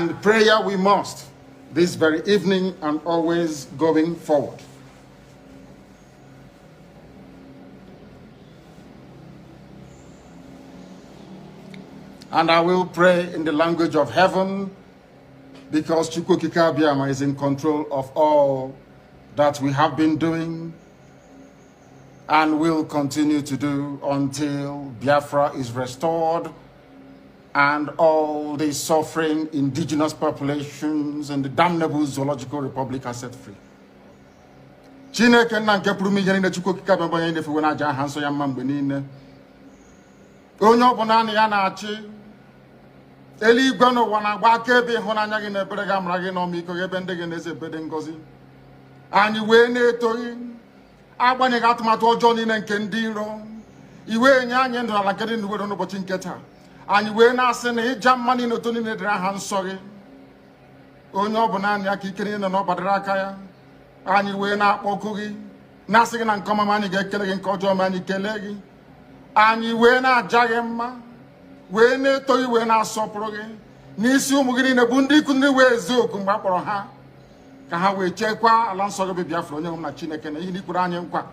And prayer we must this very evening and always going forward. And I will pray in the language of heaven, because Chukwukika Abiyama is in control of all that we have been doing and will continue to do until Biafra is restored and all the suffering indigenous populations and the damnable zoological republic are set free. Chineke nna nke pụrụ ihe niile Chukwukika Abiyama onye na-efewe n'aja aha nsọ ya mma mgbe niile. Onye ọbụla na ya na-achị eluigwe n'ụwa na-agba akaebe ịhụnanya gị na ebere gị amara gị na ọmịiko gị ebe ndị gị na-eze ebede ngọzi. Anyị wee na-etoghị agbanyeghị atụmatụ ọjọọ niile nke ndị iro, iwe nye anyị ndụ ala nke dị n'uwere n'ụbọchị nke taa. Anyị wee na-asị na ịja mma niile otu niile dịrị aha nsọ gị. Onye ọ bụ naanị aka ike niile na ọ gbadara aka ya. Anyị wee na-akpọku gị na-asị gị na nke ọma anyị ga-ekele gị, nke ọjọọ ma anyị kelee gị. Anyị wee na-aja gị mma, wee na-etoghị, wee na-asọpụrụ gị n'isi ụmụ gị niile bụ ndị ikwu ndị wee ezi oku mgbe a kpọrọ ha ka ha wee chekwaa ala nsọ gị bụ Biafra onye nwe m na Chineke na ihe n'ikwuru anyị nkwa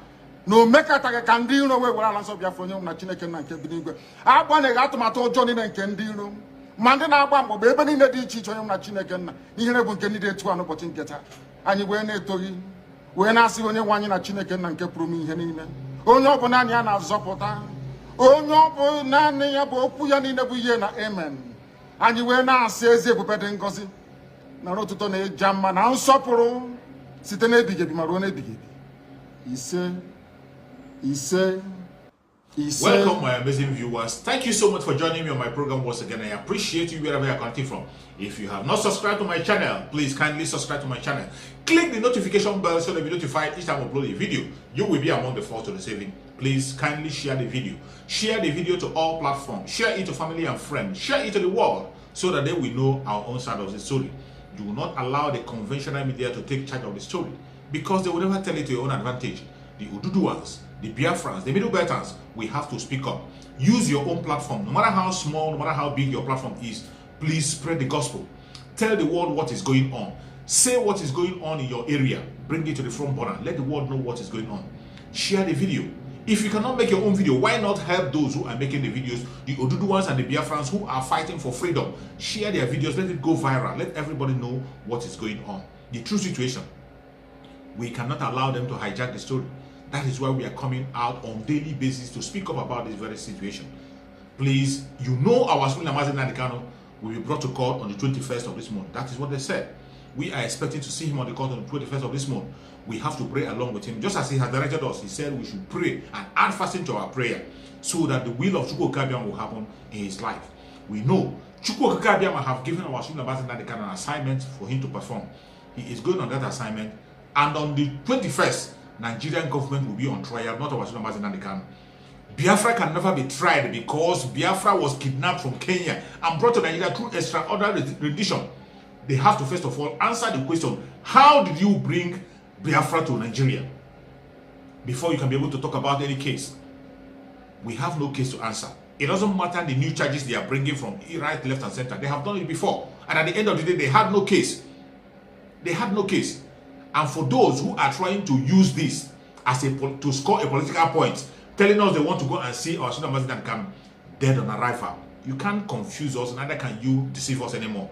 na o mekataghị ka ndị iro wee were ala nsọ Biafra onye nwe m na Chineke na nke bi n'igwe. Agbanyeghị atụmatụ ọjọọ niile nke ndị iro ma ndị na-agba mgbọgba ebe niile dị iche iche onye nwe m na Chineke nna ihere bụ nke ndị dị etu a n'ụbọchị nke taa. Anyị wee na-etoghị, wee na-asị onye nwe anyị na Chineke nna nke pụrụ m ihe niile, onye ọ bụ naanị ya na-azọpụta, onye ọ bụ naanị ya bụ okwu ya niile bụ ihe na amen. Anyị wee na-asị ezi ebube dị ngọzi na n'ụtụtụ na ịja mma na nsọpụrụ site n'ebighị ebi ma ruo n'ebighị ebi. Ise, ise, ise. Welcome, my amazing viewers. Thank you so much for joining me on my program once again. I appreciate you wherever you're connecting from. If you have not subscribed to my channel, please kindly subscribe to my channel. Click the notification bell so that you'll be notified each time I upload a video. You will be among the first to receive it. Please kindly share the video. Share the video to all platforms. Share it to family and friends. Share it to the world so that they will know our own side of the story. Do not allow the conventional media to take charge of the story, because they will never tell it to your own advantage. The Oduduwas, the Biafrans, the Middle Belters, we have to speak up. Use your own platform. No matter how small, no matter how big your platform is, please spread the gospel. Tell the world what is going on. Say what is going on in your area. Bring it to the front burner. Let the world know what is going on. Share the video. If you cannot make your own video, why not help those who are making the videos, the Oduduwans and the Biafrans who are fighting for freedom? Share their videos, let it go viral. Let everybody know what is going on. The true situation. We cannot allow them to hijack the story. That is why we are coming out on daily basis to speak up about this very situation. Please, you know our Swing Amazing Nadikano will be brought to court on the 21st of this month. That is what they said. We are expecting to see him on the court on the 21st of this month. We have to pray along with him. Just as he has directed us, he said we should pray and add fasting to our prayer so that the will of Chukwukika Abiyama will happen in his life. We know Chukwukika Abiyama have given our Swing Amazing Nadikano an assignment for him to perform. He is going on that assignment, and on the 21st, Nigerian government will be on trial, not our Swing Amazing Nadikano. Biafra can never be tried because Biafra was kidnapped from Kenya and brought to Nigeria through extraordinary rendition. They have to first of all answer the question, how did you bring Biafra to Nigeria? Before you can be able to talk about any case. We have no case to answer. It doesn't matter the new charges they are bringing from right, left and center. They have done it before. And at the end of the day, they had no case. They had no case. And for those who are trying to use this as to score a political point, telling us they want to go and see our Swing Amazing Nadikano dead on arrival, you can't confuse us, neither can you deceive us anymore.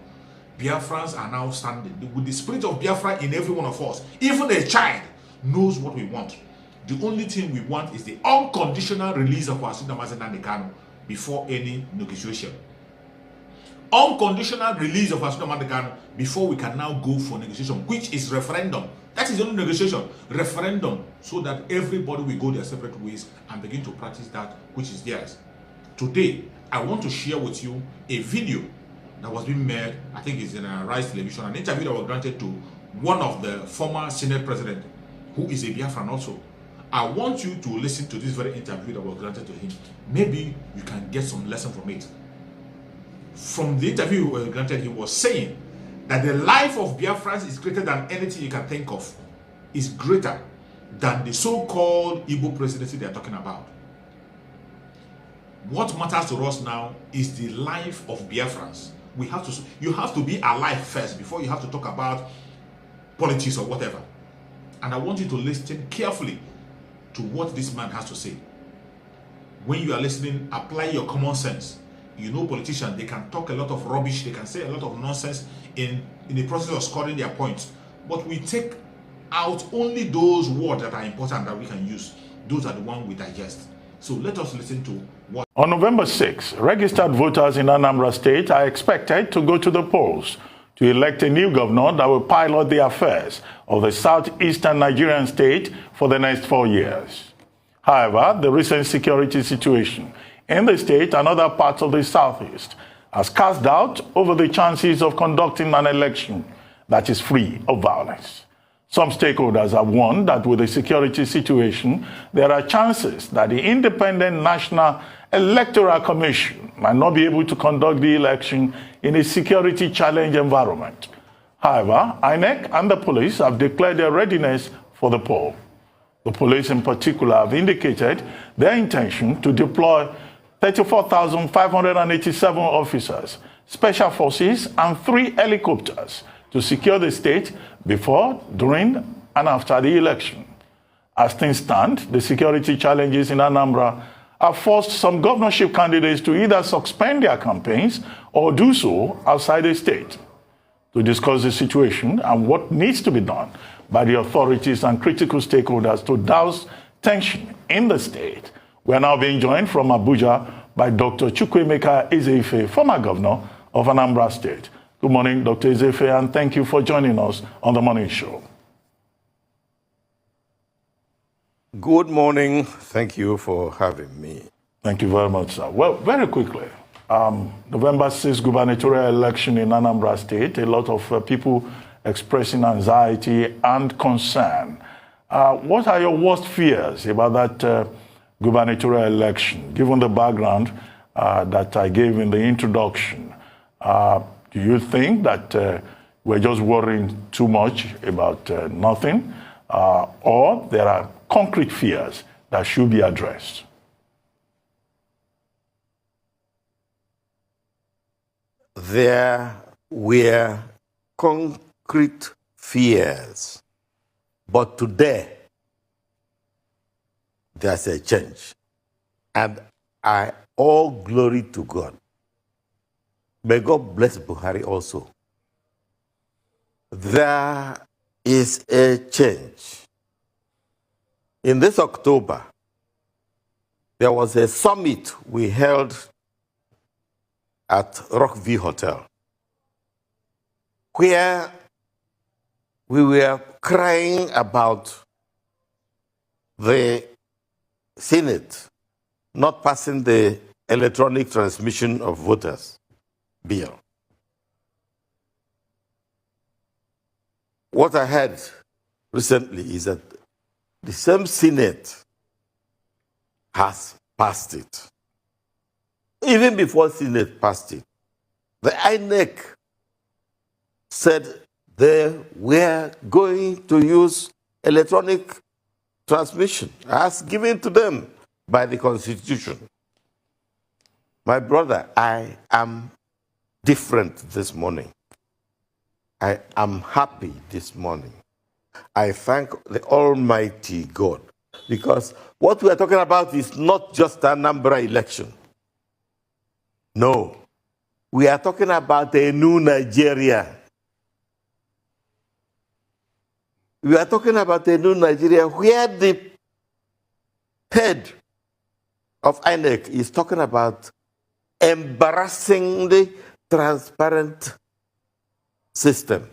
Biafrans are now standing with the spirit of Biafra in every one of us. Even a child knows what we want. The only thing we want is the unconditional release of our Swing Amazing Nadikano before any negotiation. Unconditional release of our Swing Amazing Nadikano before we can now go for negotiation, which is referendum. That is the only negotiation, referendum, so that everybody will go their separate ways and begin to practice that which is theirs. Today, I want to share with you a video that was being made, I think it's in Rise Television, an interview that was granted to one of the former Senate president, who is a Biafran also. I want you to listen to this very interview that was granted to him. Maybe you can get some lesson from it. From the interview he was granted, he was saying that the life of Biafrans is greater than anything you can think of. Is greater than the so-called Igbo presidency they are talking about. What matters to us now is the life of Biafrans. you have to be alive first before you have to talk about politics or whatever. And I want you to listen carefully to what this man has to say. When you are listening, apply your common sense. You know, politicians, they can talk a lot of rubbish, they can say a lot of nonsense in the process of scoring their points. But we take out only those words that are important that we can use. Those are the ones we digest. So let us listen to what. On November 6, registered voters in Anambra State are expected to go to the polls to elect a new governor that will pilot the affairs of the southeastern Nigerian state for the next 4 years. However, the recent security situation in the state and other parts of the southeast has cast doubt over the chances of conducting an election that is free of violence. Some stakeholders have warned that with the security situation, there are chances that the Independent National Electoral Commission might not be able to conduct the election in a security challenge environment. However, INEC and the police have declared their readiness for the poll. The police in particular have indicated their intention to deploy 34,587 officers, special forces, and 3 helicopters to secure the state before, during, and after the election. As things stand, the security challenges in Anambra have forced some governorship candidates to either suspend their campaigns or do so outside the state. To discuss the situation and what needs to be done by the authorities and critical stakeholders to douse tension in the state, we are now being joined from Abuja by Dr. Chukwuemeka Ezeife, former governor of Anambra State. Good morning, Dr. Ezeife, and thank you for joining us on the morning show. Good morning. Thank you for having me. Thank you very much, sir. Well, very quickly, November 6th gubernatorial election in Anambra State, a lot of people expressing anxiety and concern. What are your worst fears about that gubernatorial election, given the background that I gave in the introduction? Do you think that we're just worrying too much about nothing, or there are concrete fears that should be addressed? There were concrete fears, but today there's a change, and all glory to God. May God bless Buhari also. There is a change. In this October, there was a summit we held at Rockview Hotel, where we were crying about the Senate not passing the electronic transmission of voters bill. What I heard recently is that the same Senate has passed it. Even before Senate passed it, the INEC said they were going to use electronic transmission as given to them by the Constitution. My brother, I am different this morning. I am happy this morning. I thank the Almighty God, because what we are talking about is not just an Anambra election. No, we are talking about a new Nigeria. We are talking about a new Nigeria where the head of INEC is talking about embarrassingly transparent system.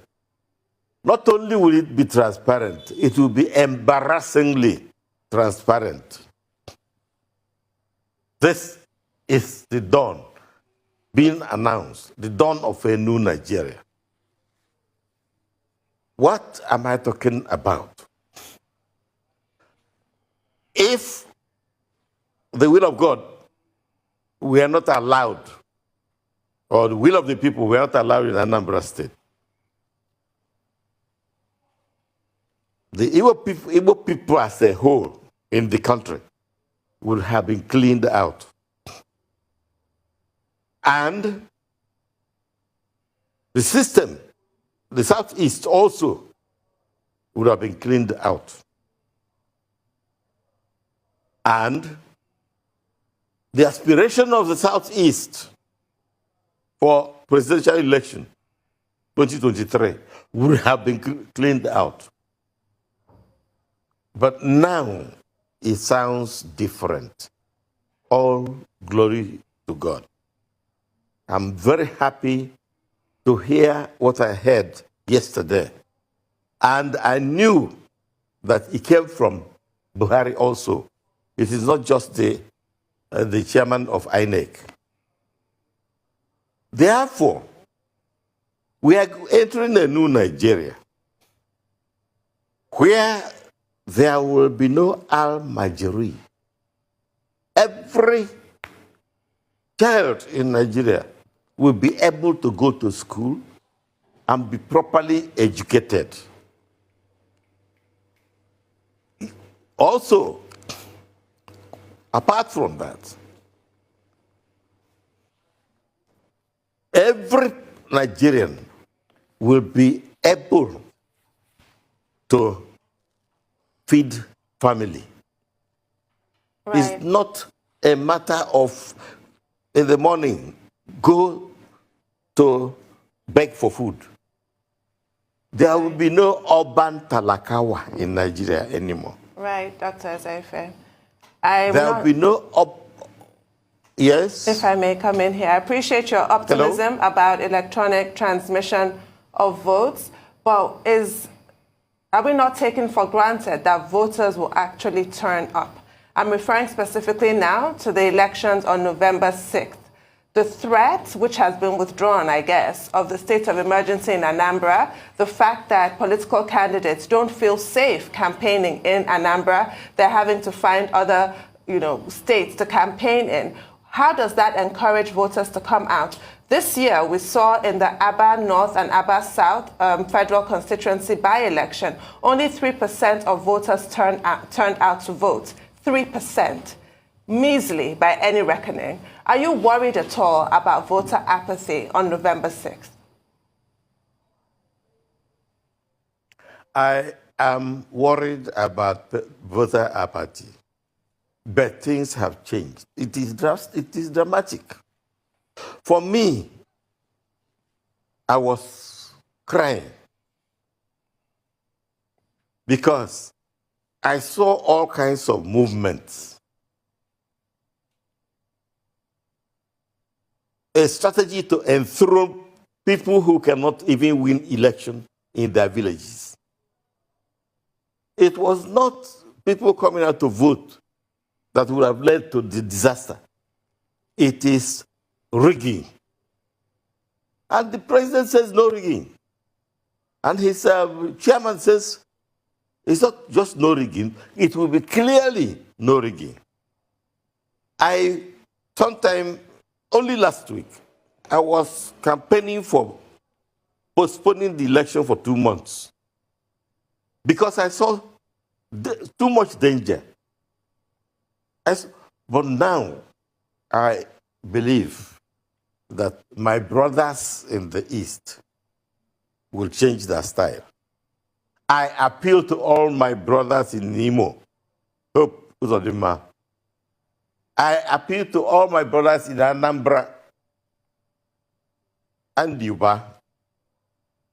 Not only will it be transparent, it will be embarrassingly transparent. This is the dawn being announced, the dawn of a new Nigeria. What am I talking about? If the will of God were not allowed, or the will of the people were not allowed in Anambra State, the Igbo people as a whole in the country would have been cleaned out. And the system, the Southeast also would have been cleaned out. And the aspiration of the Southeast for presidential election 2023 would have been cleaned out. But now it sounds different. All glory to God. I'm very happy to hear what I heard yesterday. And I knew that it came from Buhari also. It is not just the chairman of INEC. Therefore, we are entering a new Nigeria where there will be no al-Majiri. Every child in Nigeria will be able to go to school and be properly educated. Also, apart from that, every Nigerian will be able to feed family. Right. It's not a matter of, in the morning, go to beg for food. There will be no urban talakawa in Nigeria anymore. Right, Dr. Ezeife. There will be no yes? If I may come in here, I appreciate your optimism about electronic transmission of votes, but are we not taking for granted that voters will actually turn up? I'm referring specifically now to the elections on November 6th. The threat, which has been withdrawn, I guess, of the state of emergency in Anambra, the fact that political candidates don't feel safe campaigning in Anambra, they're having to find other, states to campaign in. How does that encourage voters to come out? This year, we saw in the Aba North and Aba South federal constituency by-election, only 3% of voters turned out to vote. 3%. Measly by any reckoning. Are you worried at all about voter apathy on November 6th? I am worried about voter apathy, but things have changed. It is dramatic. For me, I was crying because I saw all kinds of movements. A strategy to enthrone people who cannot even win election in their villages. It was not people coming out to vote that would have led to the disaster. It is rigging. And the president says no rigging. And his chairman says it's not just no rigging, it will be clearly no rigging. Sometime only last week, I was campaigning for postponing the election for 2 months because I saw too much danger. But now, I believe that my brothers in the East will change their style. I appeal to all my brothers in Imo, Hope Uzodima. I appeal to all my brothers in Anambra and Yuba.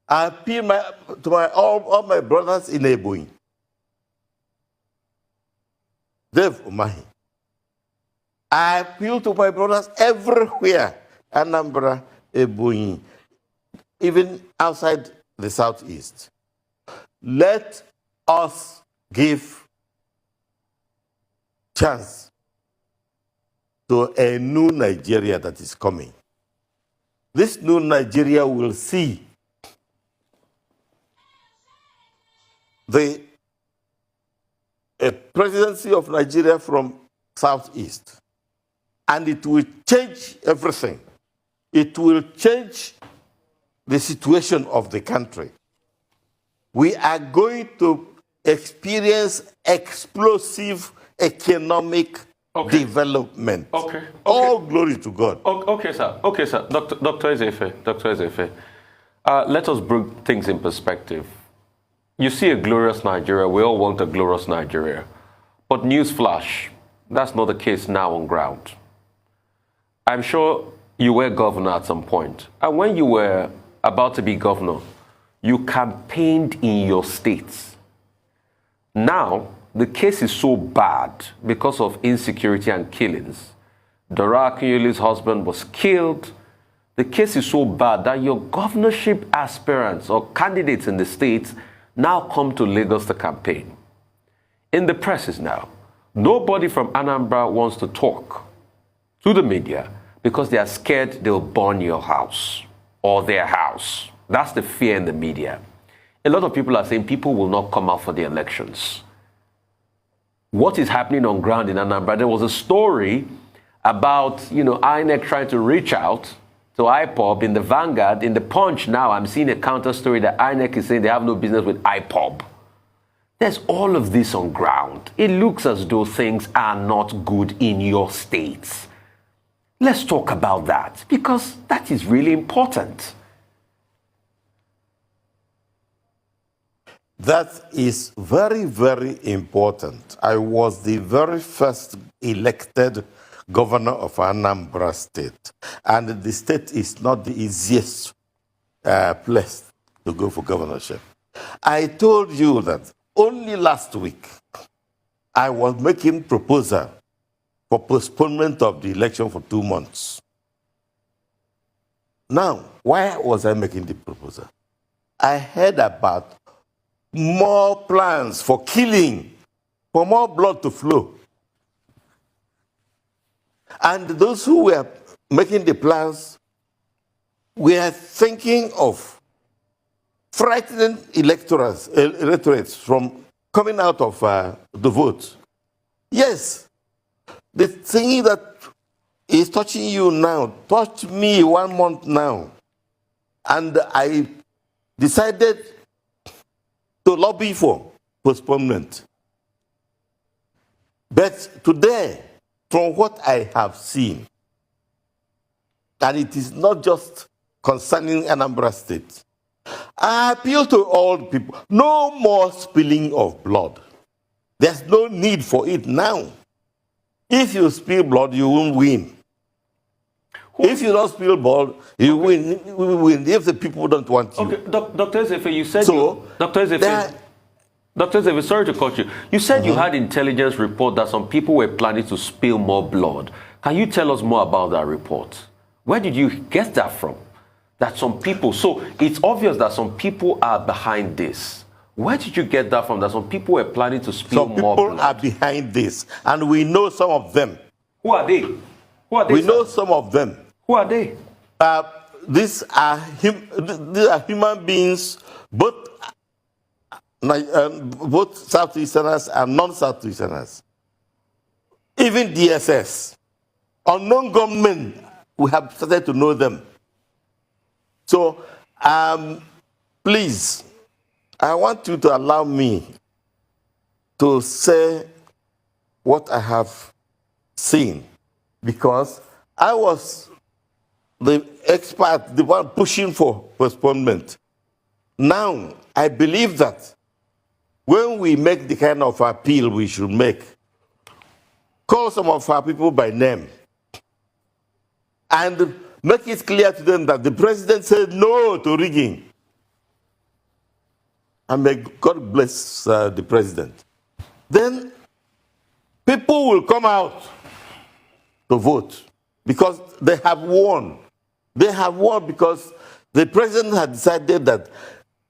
I appeal to all my brothers in Ebonyi. Dave Umahi. I appeal to my brothers everywhere, Anambra, Ebonyi, even outside the Southeast. Let us give chance to a new Nigeria that is coming. This new Nigeria will see the presidency of Nigeria from Southeast. And it will change everything. It will change the situation of the country. We are going to experience explosive economic development. Okay. All glory to God. Okay, sir. Okay, sir. Dr. Ezeife. Let us bring things in perspective. You see a glorious Nigeria, we all want a glorious Nigeria. But newsflash, that's not the case now on ground. I'm sure you were governor at some point. And when you were about to be governor, you campaigned in your states. Now, the case is so bad because of insecurity and killings. Dora Akinyele's husband was killed. The case is so bad that your governorship aspirants or candidates in the states now come to Lagos to campaign. In the presses now, nobody from Anambra wants to talk to the media because they are scared they'll burn your house or their house. That's the fear in the media. A lot of people are saying people will not come out for the elections. What is happening on ground in Anambra? There was a story about, INEC trying to reach out to IPOB in the Vanguard. In the Punch now, I'm seeing a counter story that INEC is saying they have no business with IPOB. There's all of this on ground. It looks as though things are not good in your states. Let's talk about that because that is really important. That is very, very important. I was the very first elected governor of Anambra State. And the state is not the easiest place to go for governorship. I told you that only last week I was making proposal for postponement of the election for 2 months. Now, why was I making the proposal? I heard about more plans for killing, for more blood to flow. And those who were making the plans were thinking of frightening electorates from coming out of the vote. Yes, the thing that is touching you now touched me 1 month now. And I decided to lobby for postponement. But today, from what I have seen, and it is not just concerning Anambra State, I appeal to all people, no more spilling of blood. There's no need for it now. If you spill blood, you won't win. If you don't spill blood, you win. If the people don't want you. Okay, Dr. Ezefe, you said Dr. Ezefe, sorry to cut you. You said you had intelligence report that some people were planning to spill more blood. Can you tell us more about that report? Where did you get that from? That some people, so it's obvious that some people are behind this. Where did you get that from? That some people were planning to spill more blood? Some people are behind this, and we know some of them. Who are they? Who are they? We know some of them. Who are they? These are human beings, both Southeasterners and non-Southeasterners. Even DSS. Unknown gunmen, we have started to know them. So, please, I want you to allow me to say what I have seen, because I was the expert, the one pushing for postponement. Now, I believe that when we make the kind of appeal we should make, call some of our people by name and make it clear to them that the president said no to rigging. And may God bless the president. Then people will come out to vote because they have won. They have won because the president had decided that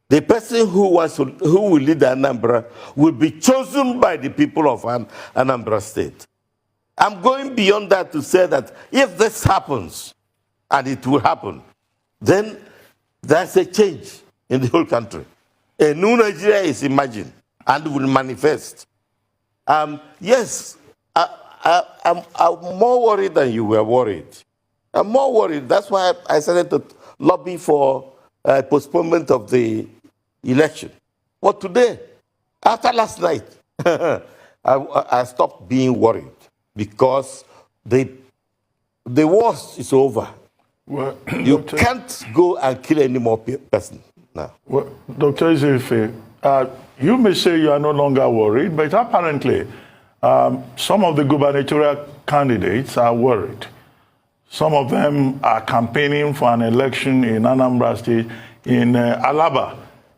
the person who will lead Anambra will be chosen by the people of Anambra State. I'm going beyond that to say that if this happens, and it will happen, then there's a change in the whole country. A new Nigeria is imagined and will manifest. Yes, I'm more worried than you were worried. I'm more worried. That's why I started to lobby for postponement of the election. But today, after last night, I stopped being worried because the worst is over. Well, You can't go and kill any more person now. Well, Dr. Izefe, you may say you are no longer worried, but apparently some of the gubernatorial candidates are worried. Some of them are campaigning for an election in Anambra State, in Alaba,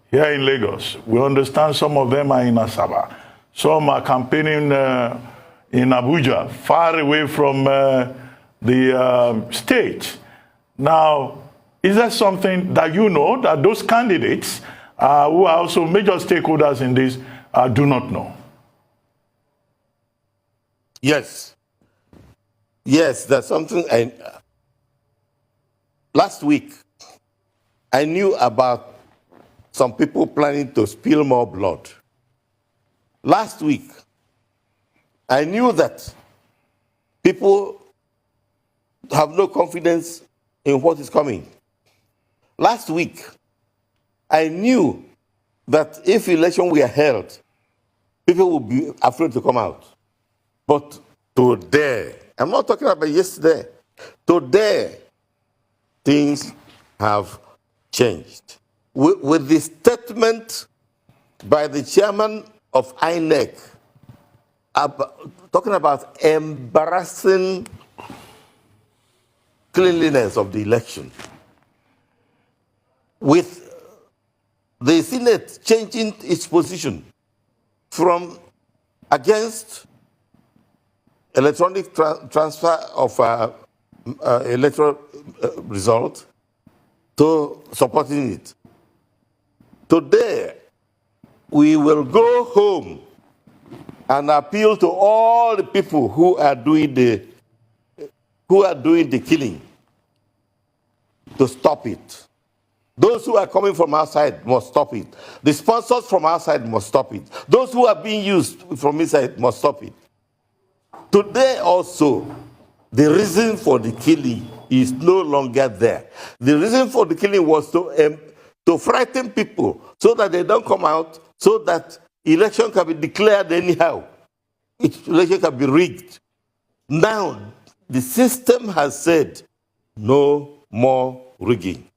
here in Lagos. We understand some of them are in Asaba. Some are campaigning in Abuja, far away from the state. Now, is that something that you know that those candidates who are also major stakeholders in this do not know? Yes. Yes, that's something last week, I knew about some people planning to spill more blood. Last week, I knew that people have no confidence in what is coming. Last week, I knew that if election were held, people would be afraid to come out. But today, I'm not talking about yesterday, today, things have changed. With the statement by the chairman of INEC, talking about embarrassing cleanliness of the election, with the Senate changing its position from against electronic transfer of electoral result to supporting it. Today, we will go home and appeal to all the people who are doing the killing to stop it. Those who are coming from outside must stop it. The sponsors from outside must stop it. Those who are being used from inside must stop it. Today also, the reason for the killing is no longer there. The reason for the killing was to frighten people so that they don't come out, so that election can be declared anyhow. Election can be rigged. Now, the system has said no more rigging.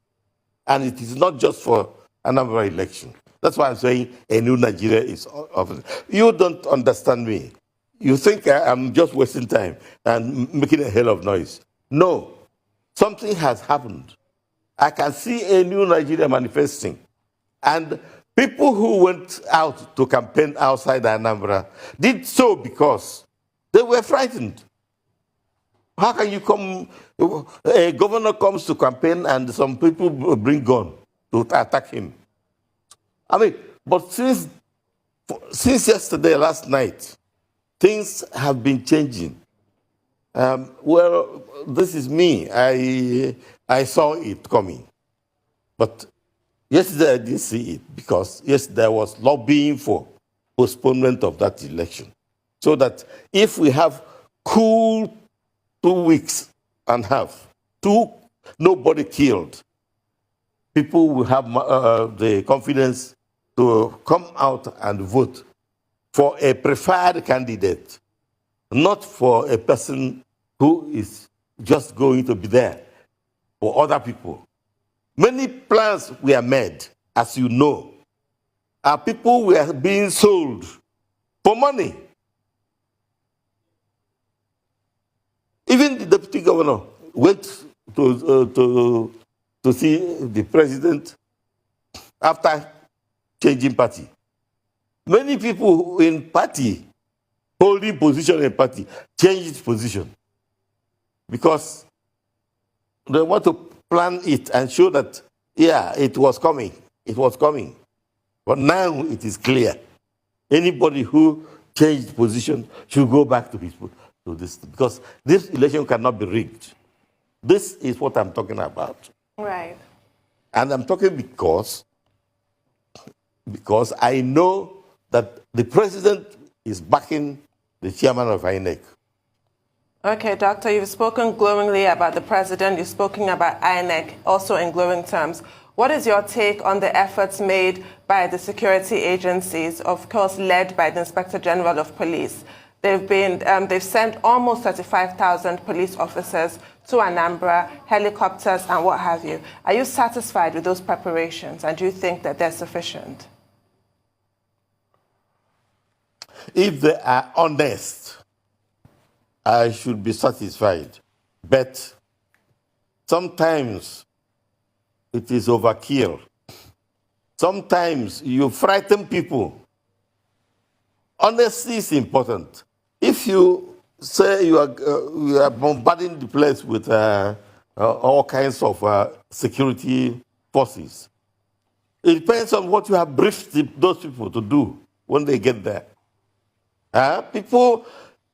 And it is not just for Anambra election. That's why I'm saying a new Nigeria is often. You don't understand me. You think I'm just wasting time and making a hell of noise. No. Something has happened. I can see a new Nigeria manifesting. And people who went out to campaign outside Anambra did so because they were frightened. How can you come, a governor comes to campaign and some people bring gun to attack him? I mean, but since yesterday, last night, things have been changing. Well, this is me. I saw it coming. But yesterday I didn't see it because yesterday there was lobbying for postponement of that election. So that if we have cool 2 weeks and a half, nobody killed, people will have the confidence to come out and vote for a preferred candidate, not for a person who is just going to be there for other people. Many plans were made, as you know. Our people were being sold for money. Even the deputy governor went to see the president after changing party. Many people in party, holding position in party, changed position because they want to plan it and show that, yeah, it was coming. It was coming. But now it is clear. Anybody who changed position should go back to his to this, because this election cannot be rigged. This is what I'm talking about. Right. And I'm talking because I know that the president is backing the chairman of INEC. Okay, Doctor, you've spoken glowingly about the president. You've spoken about INEC, also in glowing terms. What is your take on the efforts made by the security agencies, of course led by the Inspector General of Police? They've sent almost 35,000 police officers to Anambra, helicopters, and what have you. Are you satisfied with those preparations, and do you think that they're sufficient? If they are honest, I should be satisfied. But sometimes it is overkill. Sometimes you frighten people. Honesty is important. If you say you are bombarding the place with all kinds of security forces, it depends on what you have briefed those people to do when they get there.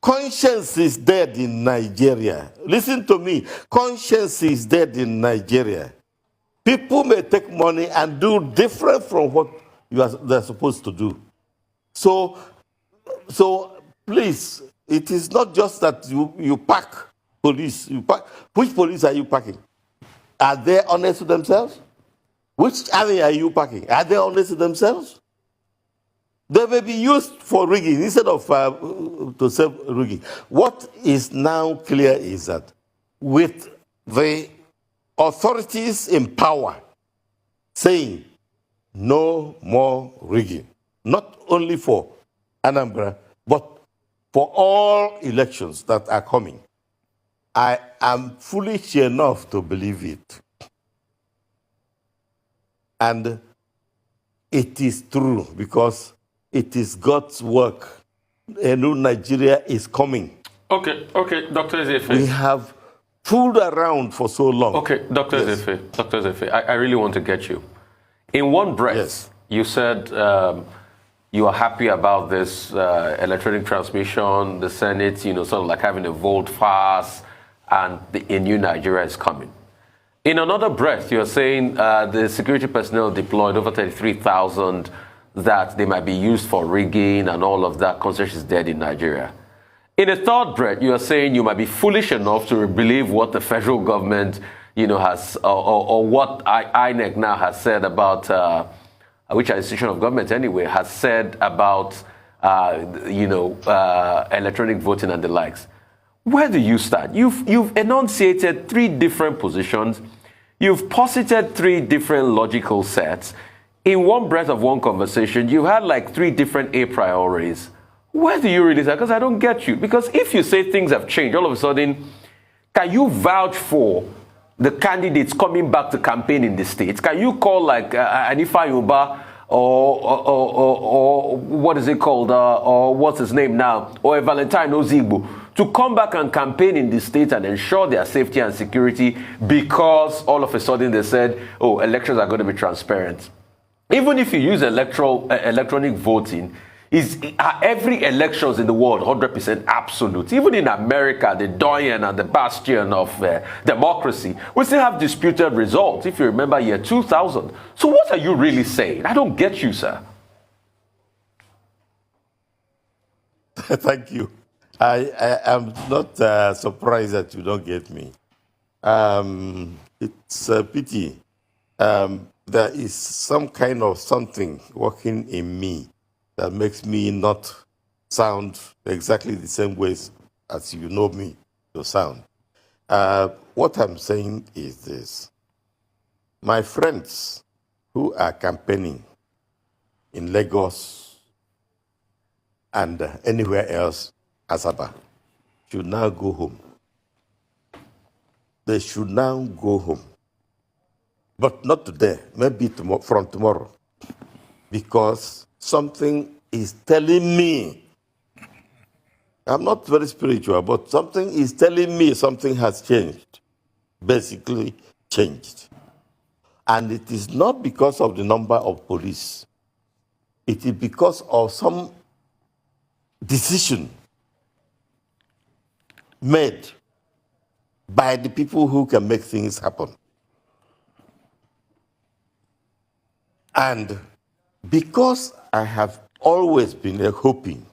Conscience is dead in Nigeria. Listen to me. Conscience is dead in Nigeria. People may take money and do different from what they're supposed to do. So please, it is not just that you pack police. Which police are you packing? Are they honest to themselves? Which army are you packing? Are they honest to themselves? They may be used for rigging instead of to serve rigging. What is now clear is that with the authorities in power saying no more rigging, not only for Anambra, but for all elections that are coming, I am foolish enough to believe it. And it is true because it is God's work. A new Nigeria is coming. Okay, Dr. Ezefe. We have fooled around for so long. Okay, Dr. Ezefe, I really want to get you. In one breath, you said you are happy about this electronic transmission, the Senate, sort of like having a vote fast, and a new Nigeria is coming. In another breath, you're saying the security personnel deployed, over 33,000, that they might be used for rigging and all of that. Concession is dead in Nigeria. In a third breath, you are saying you might be foolish enough to believe what the federal government, has, or what INEC now has said about, which institution of government anyway, has said about, electronic voting and the likes. Where do you stand? You've enunciated three different positions. You've posited three different logical sets. In one breath of one conversation, you had like three different a priorities. Where do you really stand? Because I don't get you. Because if you say things have changed, all of a sudden, can you vouch for the candidates coming back to campaign in the states? Can you call like Anifa Yuba or what is it called? Or what's his name now? Or a Valentine Ozigbo to come back and campaign in the states and ensure their safety and security because all of a sudden they said, oh, elections are going to be transparent. Even if you use electronic voting, every elections in the world 100% absolute? Even in America, the doyen and the bastion of democracy, we still have disputed results, if you remember year 2000. So what are you really saying? I don't get you, sir. Thank you. I am not surprised that you don't get me. It's a pity. There is some kind of something working in me that makes me not sound exactly the same ways as you know me to sound. What I'm saying is this. My friends who are campaigning in Lagos and anywhere else, Asaba, should now go home. They should now go home. But not today, maybe from tomorrow. Because something is telling me, I'm not very spiritual, but something is telling me something has changed. Basically changed. And it is not because of the number of police. It is because of some decision made by the people who can make things happen. And because I have always been hoping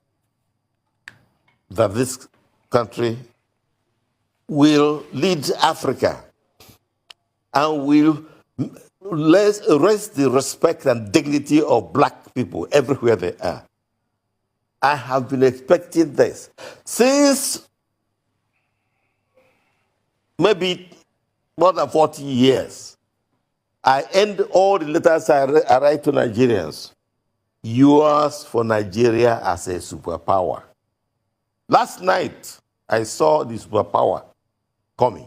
that this country will lead Africa and will raise the respect and dignity of black people everywhere they are, I have been expecting this. Since maybe more than 40 years, I end all the letters I write to Nigerians. Yours for Nigeria as a superpower. Last night, I saw the superpower coming.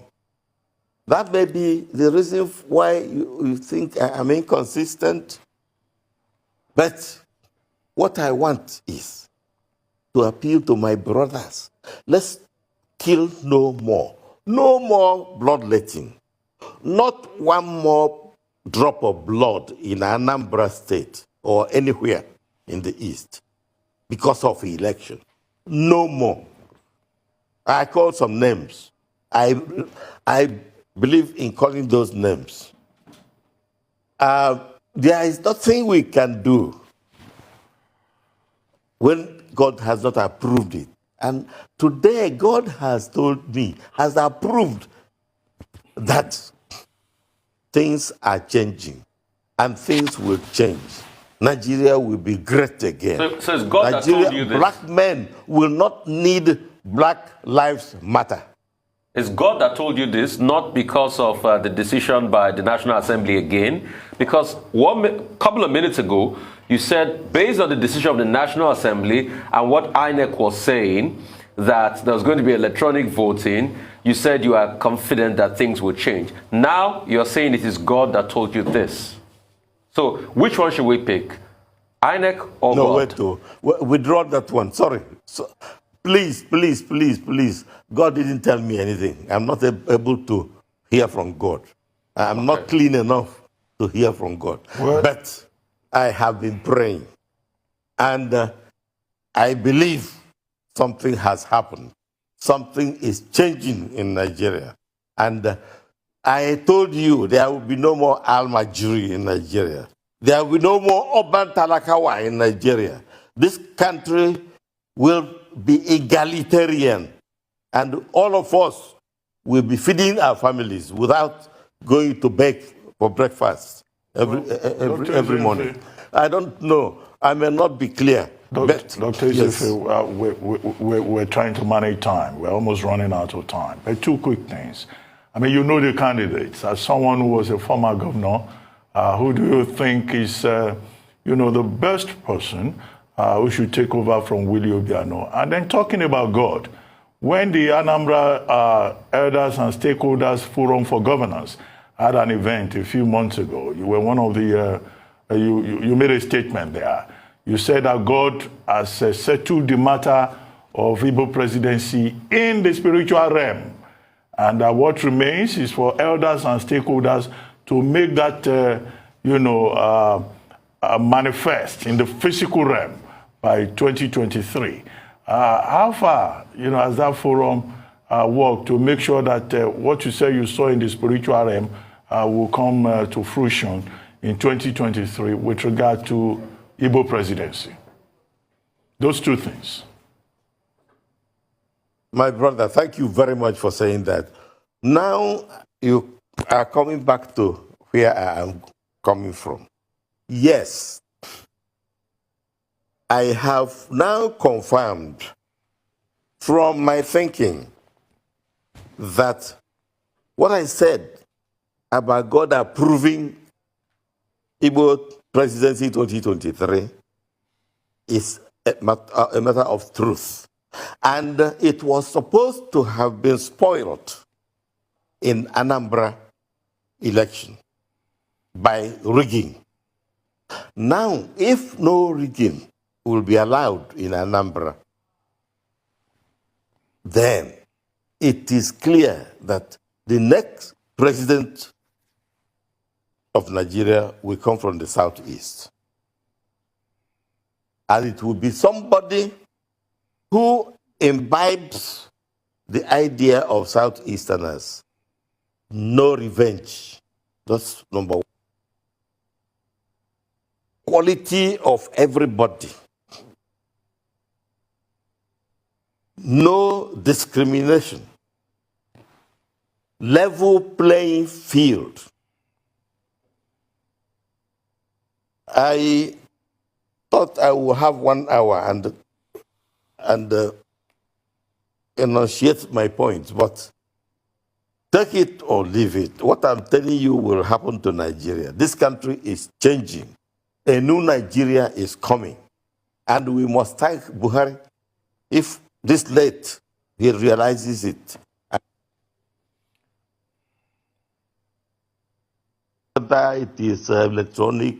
That may be the reason why you think I am inconsistent. But what I want is to appeal to my brothers. Let's kill no more. No more bloodletting. Not one more drop of blood in Anambra State or anywhere in the East because of the election. No more. I called some names. I believe in calling those names. There is nothing we can do when God has not approved it. And today, God has told me, has approved that things are changing and things will change. Nigeria will be great again. So it's God that told you this? Black men will not need Black Lives Matter. It's God that told you this, not because of the decision by the National Assembly again, because couple of minutes ago, you said, based on the decision of the National Assembly and what INEC was saying, that there was going to be electronic voting, you said you are confident that things will change. Now you're saying it is God that told you this. So which one should we pick? INEC or no, God? Wait to withdraw that one. Sorry. So, please. God didn't tell me anything. I'm not able to hear from God. I'm not clean enough to hear from God. What? But I have been praying. And I believe something has happened. Something is changing in Nigeria. And I told you there will be no more Al-Majuri in Nigeria. There will be no more urban Talakawa in Nigeria. This country will be egalitarian. And all of us will be feeding our families without going to beg for breakfast every morning. I don't know. I may not be clear. Dr. Yes. We're trying to manage time. We're almost running out of time. But two quick things. I mean, you know the candidates. As someone who was a former governor, who do you think is, the best person who should take over from Willie Obiano? And then talking about God, when the Anambra Elders and Stakeholders Forum for Governance had an event a few months ago, you were one of the, you made a statement there. You said that God has settled the matter of Igbo presidency in the spiritual realm, and that what remains is for elders and stakeholders to make that, manifest in the physical realm by 2023. How far, has that forum worked to make sure that what you say you saw in the spiritual realm will come to fruition in 2023 with regard to Igbo presidency? Those two things. My brother, thank you very much for saying that. Now you are coming back to where I am coming from. Yes, I have now confirmed from my thinking that what I said about God approving Igbo Presidency 2023 is a matter of truth. And it was supposed to have been spoiled in Anambra election by rigging. Now, if no rigging will be allowed in Anambra, then it is clear that the next president of Nigeria will come from the southeast. And it will be somebody who imbibes the idea of Southeasterners. No revenge. That's number one. Quality of everybody. No discrimination. Level playing field. I thought I would have 1 hour and enunciate my points, but take it or leave it. What I'm telling you will happen to Nigeria. This country is changing. A new Nigeria is coming. And we must thank Buhari. If this late, he realizes it. Whether it is electronic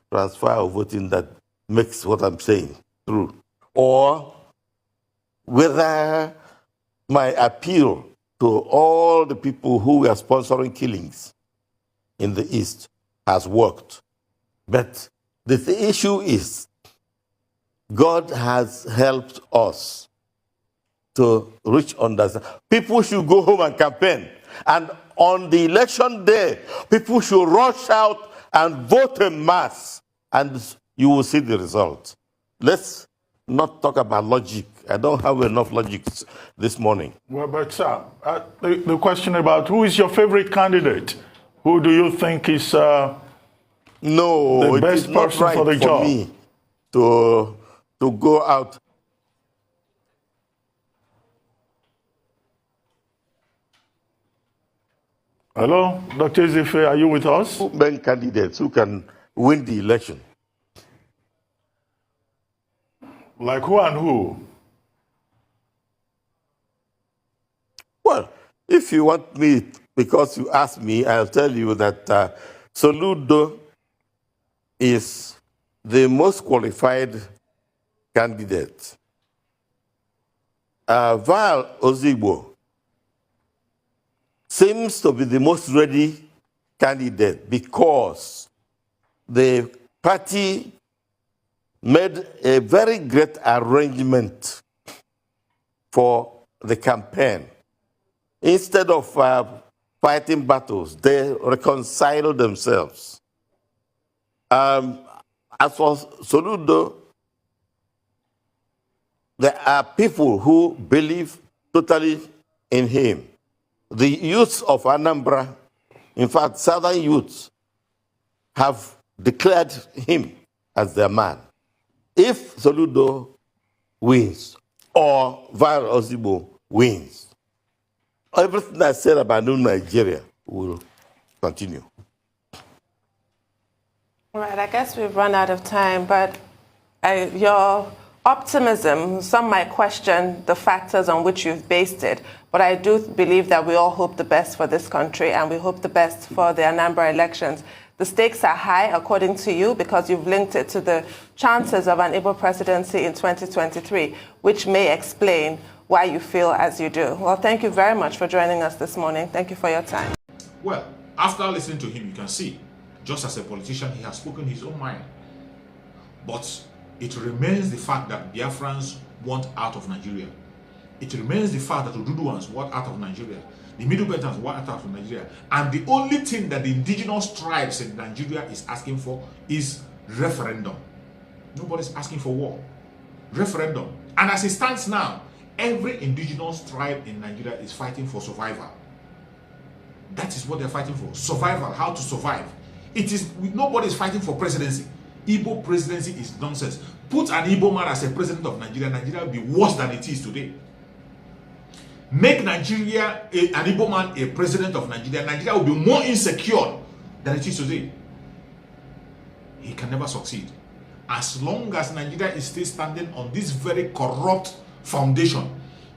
transfer of voting that makes what I'm saying true, or whether my appeal to all the people who were sponsoring killings in the East has worked. But the issue is, God has helped us to reach understanding. People should go home and campaign. And on the election day, people should rush out and vote en masse. And you will see the result. Let's not talk about logic. I don't have enough logic this morning. Well, but sir, the question about who is your favorite candidate? Who do you think is the best person right for the job? Me to go out. Hello, Dr. Ezefe, are you with us? Men candidates who can win the election. Like who and who? Well, if you want me, because you asked me, I'll tell you that Soludo is the most qualified candidate. Val Ozigbo seems to be the most ready candidate because the party made a very great arrangement for the campaign. Instead of fighting battles, they reconciled themselves. As for Soludo, there are people who believe totally in him. The youths of Anambra, in fact, southern youths, have declared him as their man. If Soludo wins or Val Ozigbo wins, everything I said about New Nigeria will continue. All right, I guess we've run out of time, but your optimism, some might question the factors on which you've based it, but I do believe that we all hope the best for this country and we hope the best for the Anambra elections. The stakes are high, according to you, because you've linked it to the chances of an Igbo presidency in 2023, which may explain why you feel as you do. Well, thank you very much for joining us this morning. Thank you for your time. Well, after listening to him, you can see, just as a politician, he has spoken his own mind. But it remains the fact that Biafrans want out of Nigeria. It remains the fact that Oduduwans want out of Nigeria. The Middle Belters want out of Nigeria. And the only thing that the indigenous tribes in Nigeria is asking for is referendum. Nobody's asking for war. Referendum. And as it stands now, every indigenous tribe in Nigeria is fighting for survival. That is what they're fighting for. Survival, how to survive. It is, nobody is fighting for presidency. Igbo presidency is nonsense. Put an Igbo man as a president of Nigeria, Nigeria will be worse than it is today. Make Nigeria, an Igbo man, a president of Nigeria, Nigeria will be more insecure than it is today. He can never succeed. As long as Nigeria is still standing on this very corrupt foundation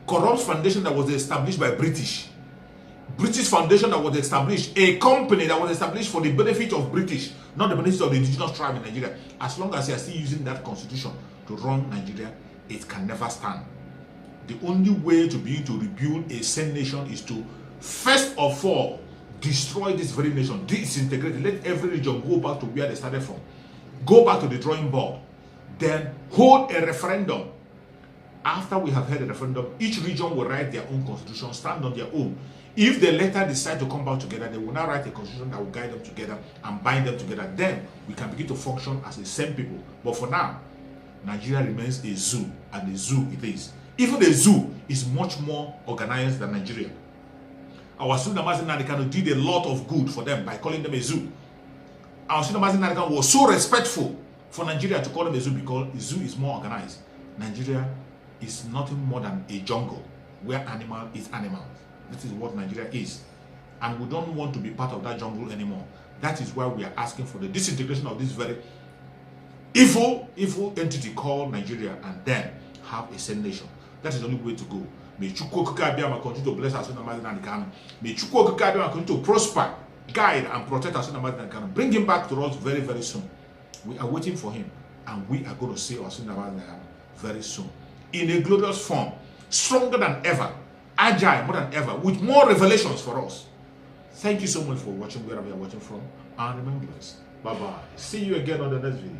that was established by British foundation that was established, a company that was established for the benefit of British, not the benefit of the indigenous tribe in Nigeria. As long as they are still using that constitution to run Nigeria, it can never stand. The only way to be able to rebuild a sane nation is to, first of all, destroy this very nation, disintegrate it, let every region go back to where they started from, go back to the drawing board, then hold a referendum. After we have held a referendum, each region will write their own constitution, stand on their own. If they later decide to come back together, they will now write a constitution that will guide them together and bind them together. Then we can begin to function as the same people. But for now, Nigeria remains a zoo, and a zoo it is. Even the zoo is much more organized than Nigeria. Our student Amazing Nadikan did a lot of good for them by calling them a zoo. Our student Amazing Nadikan was so respectful for Nigeria to call them a zoo because the zoo is more organized. Nigeria is nothing more than a jungle where animal is animal. This is what Nigeria is. and we don't want to be part of that jungle anymore. That is why we are asking for the disintegration of this very evil entity called Nigeria, and then have a sane nation. That is the only way to go. May Chukwu Okike Abiyama continue to bless us in the Mazi Nandikano. May Chukwu Okike Abiyama continue to prosper, guide, and protect us in the Mazi Nandikano. Bring him back to us very, very soon. We are waiting for him, and we are going to see us in the Mazi Nandikano very soon. In a glorious form, stronger than ever, agile more than ever, with more revelations for us. Thank you so much for watching wherever you are watching from, and remember this. Bye-bye. See you again on the next video.